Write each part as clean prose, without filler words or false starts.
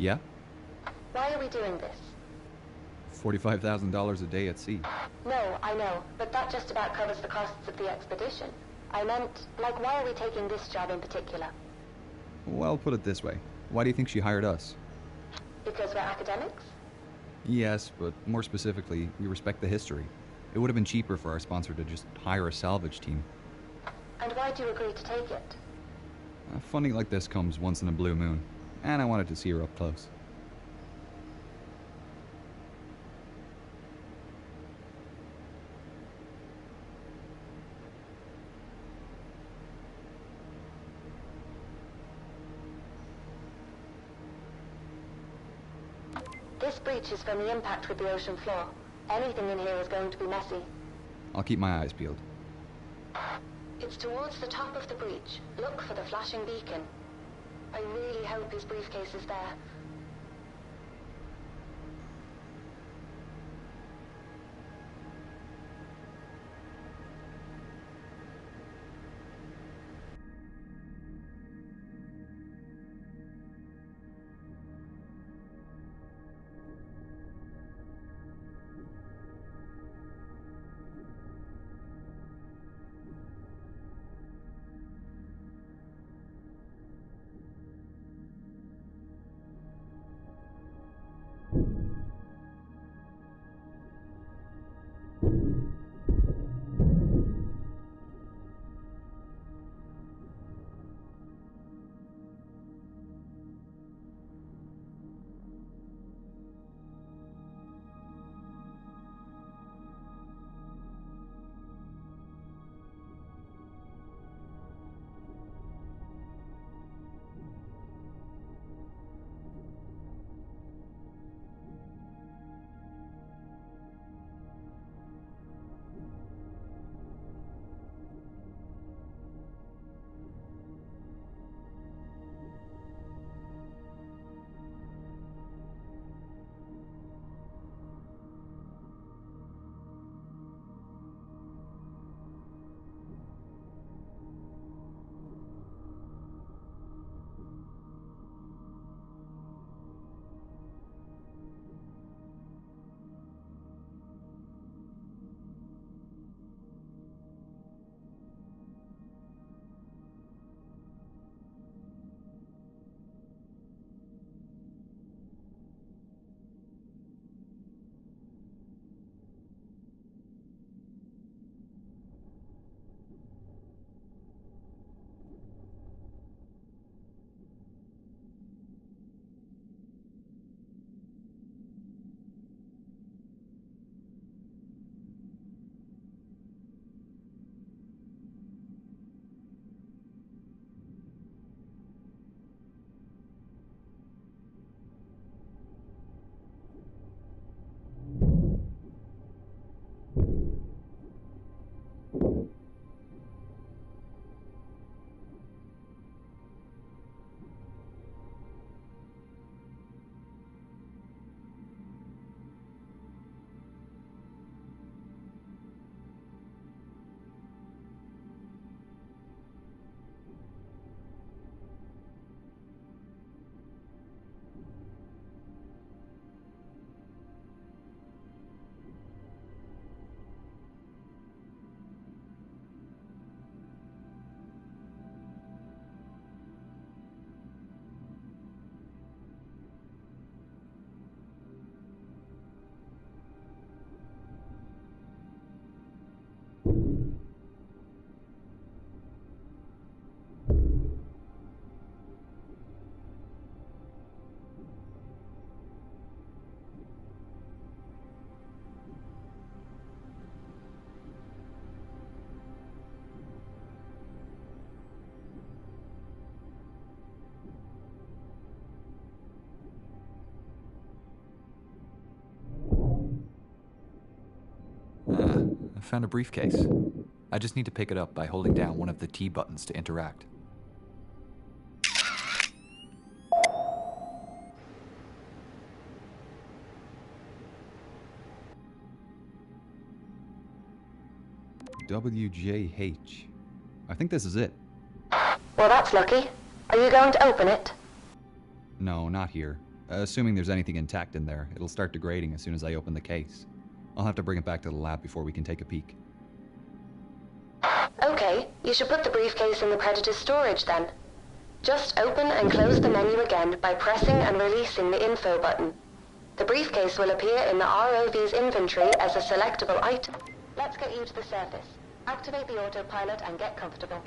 Yeah? Why are we doing this? $45,000 a day at sea. No, I know, but that just about covers the costs of the expedition. I meant, like, why are we taking this job in particular? Well, put it this way. Why do you think she hired us? Because we're academics? Yes, but more specifically, we respect the history. It would have been cheaper for our sponsor to just hire a salvage team. And why do you agree to take it? Funding like this comes once in a blue moon, and I wanted to see her up close. This breach is from the impact with the ocean floor. Anything in here is going to be messy. I'll keep my eyes peeled. It's towards the top of the breach. Look for the flashing beacon. I really hope his briefcase is there. I found a briefcase. I just need to pick it up by holding down one of the T buttons to interact. WJH. I think this is it. Well, that's lucky. Are you going to open it? No, not here. Assuming there's anything intact in there, it'll start degrading as soon as I open the case. I'll have to bring it back to the lab before we can take a peek. Okay, you should put the briefcase in the Predator's storage then. Just open and close the menu again by pressing and releasing the info button. The briefcase will appear in the ROV's inventory as a selectable item. Let's get you to the surface. Activate the autopilot and get comfortable.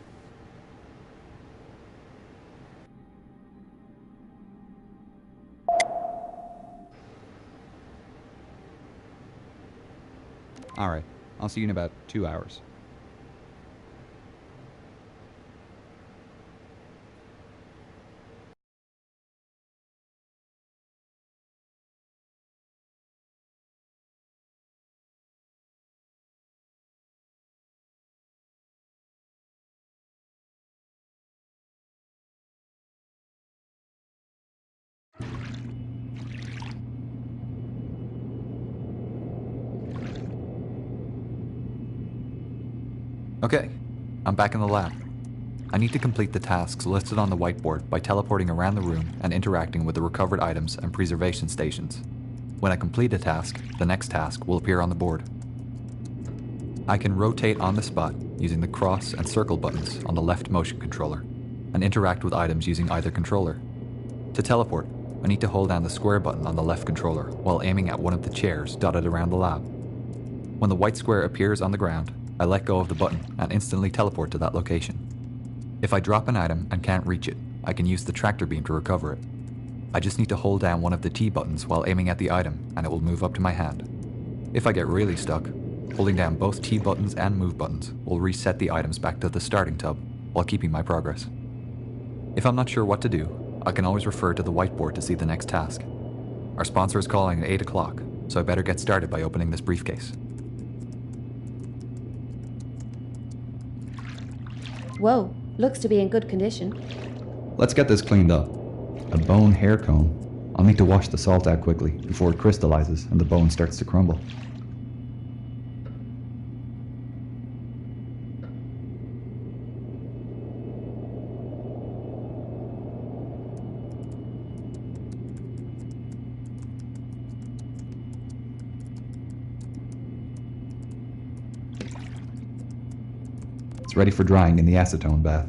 Alright, I'll see you in about 2 hours. Okay, I'm back in the lab. I need to complete the tasks listed on the whiteboard by teleporting around the room and interacting with the recovered items and preservation stations. When I complete a task, the next task will appear on the board. I can rotate on the spot using the cross and circle buttons on the left motion controller, and interact with items using either controller. To teleport, I need to hold down the square button on the left controller while aiming at one of the chairs dotted around the lab. When the white square appears on the ground, I let go of the button and instantly teleport to that location. If I drop an item and can't reach it, I can use the tractor beam to recover it. I just need to hold down one of the T buttons while aiming at the item and it will move up to my hand. If I get really stuck, holding down both T buttons and move buttons will reset the items back to the starting tub while keeping my progress. If I'm not sure what to do, I can always refer to the whiteboard to see the next task. Our sponsor is calling at 8 o'clock, so I better get started by opening this briefcase. Whoa, looks to be in good condition. Let's get this cleaned up. A bone hair comb. I'll need to wash the salt out quickly before it crystallizes and the bone starts to crumble. It's ready for drying in the acetone bath.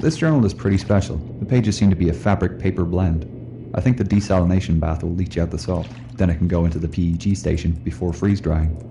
This journal is pretty special. The pages seem to be a fabric-paper blend. I think the desalination bath will leach out the salt. Then it can go into the PEG station before freeze-drying.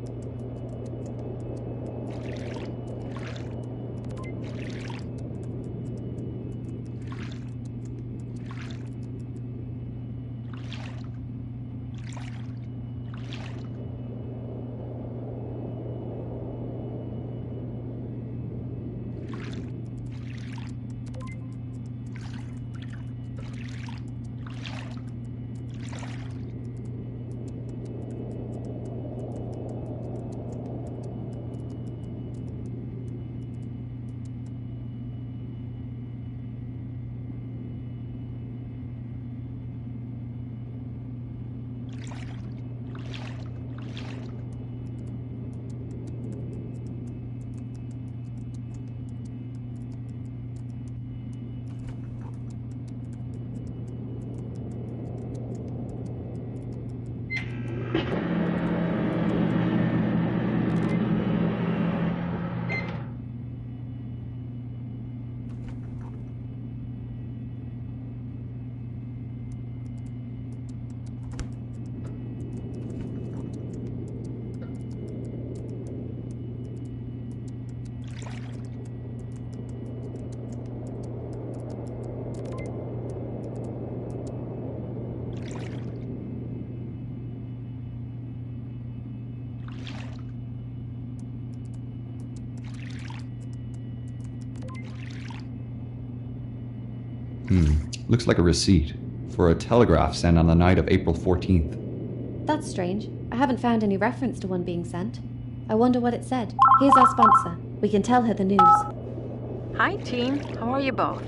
Looks like a receipt for a telegraph sent on the night of April 14th. That's strange. I haven't found any reference to one being sent. I wonder what it said. Here's our sponsor. We can tell her the news. Hi, team. How are you both?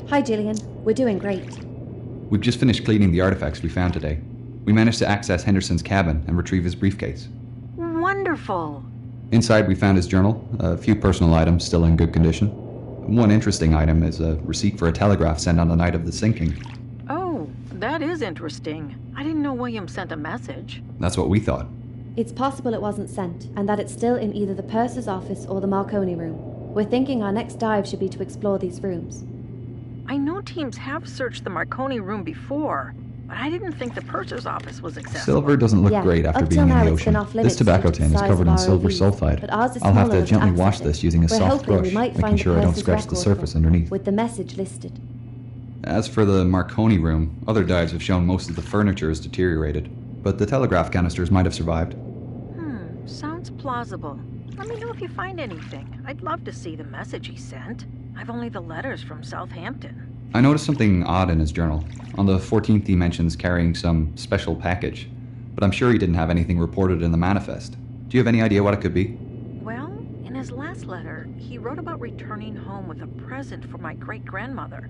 Hi, Gillian. We're doing great. We've just finished cleaning the artifacts we found today. We managed to access Henderson's cabin and retrieve his briefcase. Wonderful. Inside we found his journal, a few personal items still in good condition. One interesting item is a receipt for a telegraph sent on the night of the sinking. Oh, that is interesting. I didn't know William sent a message. That's what we thought. It's possible it wasn't sent, and that it's still in either the purser's office or the Marconi room. We're thinking our next dive should be to explore these rooms. I know teams have searched the Marconi room before, but I didn't think the purser's office was accessible. Silver doesn't look great after up being till in now the it's been ocean. off limits This tobacco due to the tin is size covered of in silver ROVs, sulfide. but ours is I'll have smaller to gently to wash access this it. using a We're soft hoping we brush, might making find sure the I don't purser's scratch the record surface book underneath. with the message listed. As for the Marconi room, other dives have shown most of the furniture is deteriorated, but the telegraph canisters might have survived. Sounds plausible. Let me know if you find anything. I'd love to see the message he sent. I've only the letters from Southampton. I noticed something odd in his journal. On the 14th he mentions carrying some special package, but I'm sure he didn't have anything reported in the manifest. Do you have any idea what it could be? Well, in his last letter, he wrote about returning home with a present for my great-grandmother.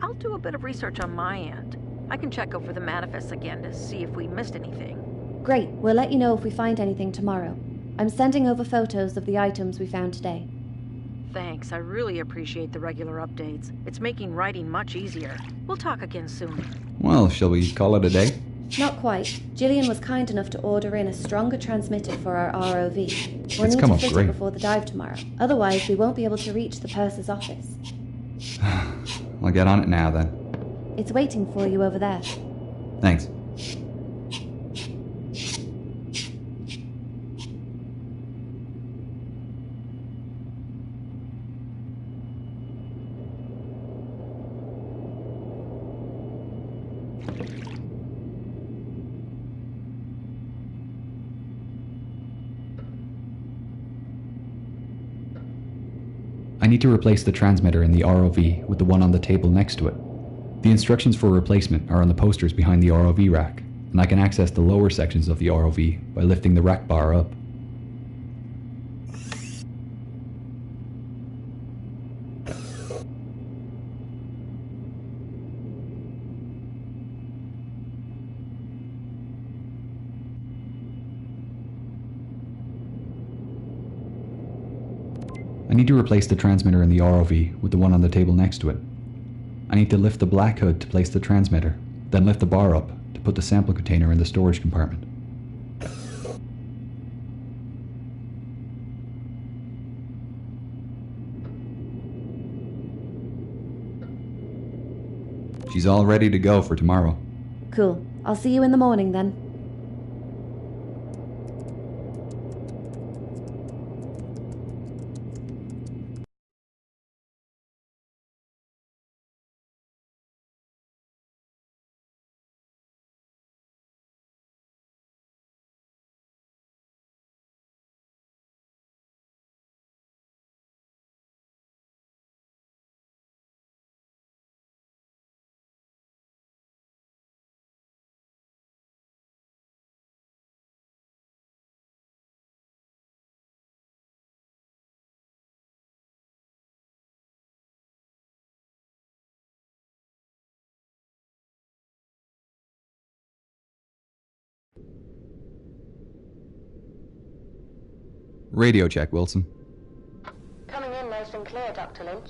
I'll do a bit of research on my end. I can check over the manifest again to see if we missed anything. Great, we'll let you know if we find anything tomorrow. I'm sending over photos of the items we found today. Thanks, I really appreciate the regular updates. It's making writing much easier. We'll talk again soon. Well, shall we call it a day? Not quite. Gillian was kind enough to order in a stronger transmitter for our ROV. We'll It's need come to up fit great. it before the dive tomorrow. Otherwise, we won't be able to reach the purser's office. I'll get on it now then. It's waiting for you over there. Thanks. I need to replace the transmitter in the ROV with the one on the table next to it. The instructions for replacement are on the posters behind the ROV rack, and I can access the lower sections of the ROV by lifting the rack bar up. I need to replace the transmitter in the ROV with the one on the table next to it. I need to lift the black hood to place the transmitter, then lift the bar up to put the sample container in the storage compartment. She's all ready to go for tomorrow. Cool. I'll see you in the morning then. Radio check, Wilson. Coming in nice and clear, Dr. Lynch.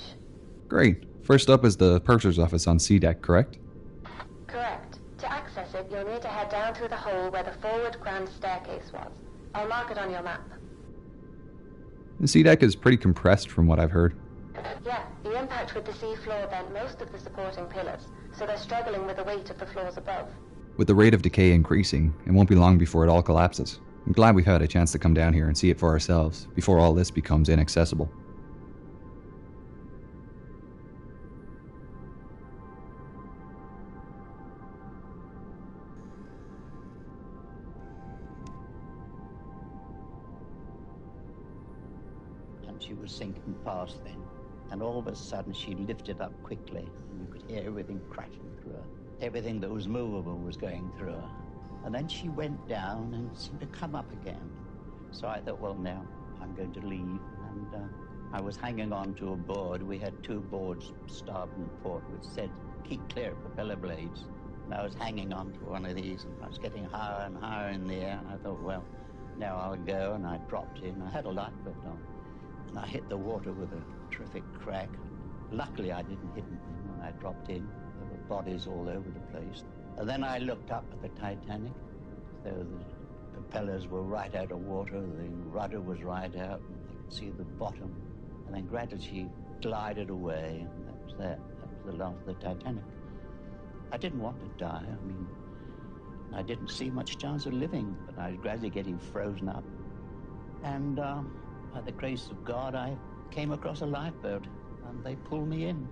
Great. First up is the purser's office on C deck, correct? Correct. To access it, you'll need to head down through the hole where the forward grand staircase was. I'll mark it on your map. The C deck is pretty compressed from what I've heard. Yeah, the impact with the sea floor bent most of the supporting pillars, so they're struggling with the weight of the floors above. With the rate of decay increasing, it won't be long before it all collapses. I'm glad we've had a chance to come down here and see it for ourselves before all this becomes inaccessible. And she was sinking fast then. And all of a sudden, she lifted up quickly, and you could hear everything crashing through her. Everything that was movable was going through her. And then she went down and seemed to come up again. So I thought, well, now I'm going to leave. And I was hanging on to a board. We had 2 boards, starboard and port, which said, keep clear of propeller blades. And I was hanging on to one of these, and I was getting higher and higher in the air. And I thought, well, now I'll go. And I dropped in. I had a lifebelt on. And I hit the water with a terrific crack. Luckily, I didn't hit anything when I dropped in. There were bodies all over the place. And then I looked up at the Titanic. So the propellers were right out of water. The rudder was right out. And I could see the bottom. And then gradually she glided away. And that was that. That was the last of the Titanic. I didn't want to die. I mean, I didn't see much chance of living. But I was gradually getting frozen up. And by the grace of God, I came across a lifeboat, and they pulled me in.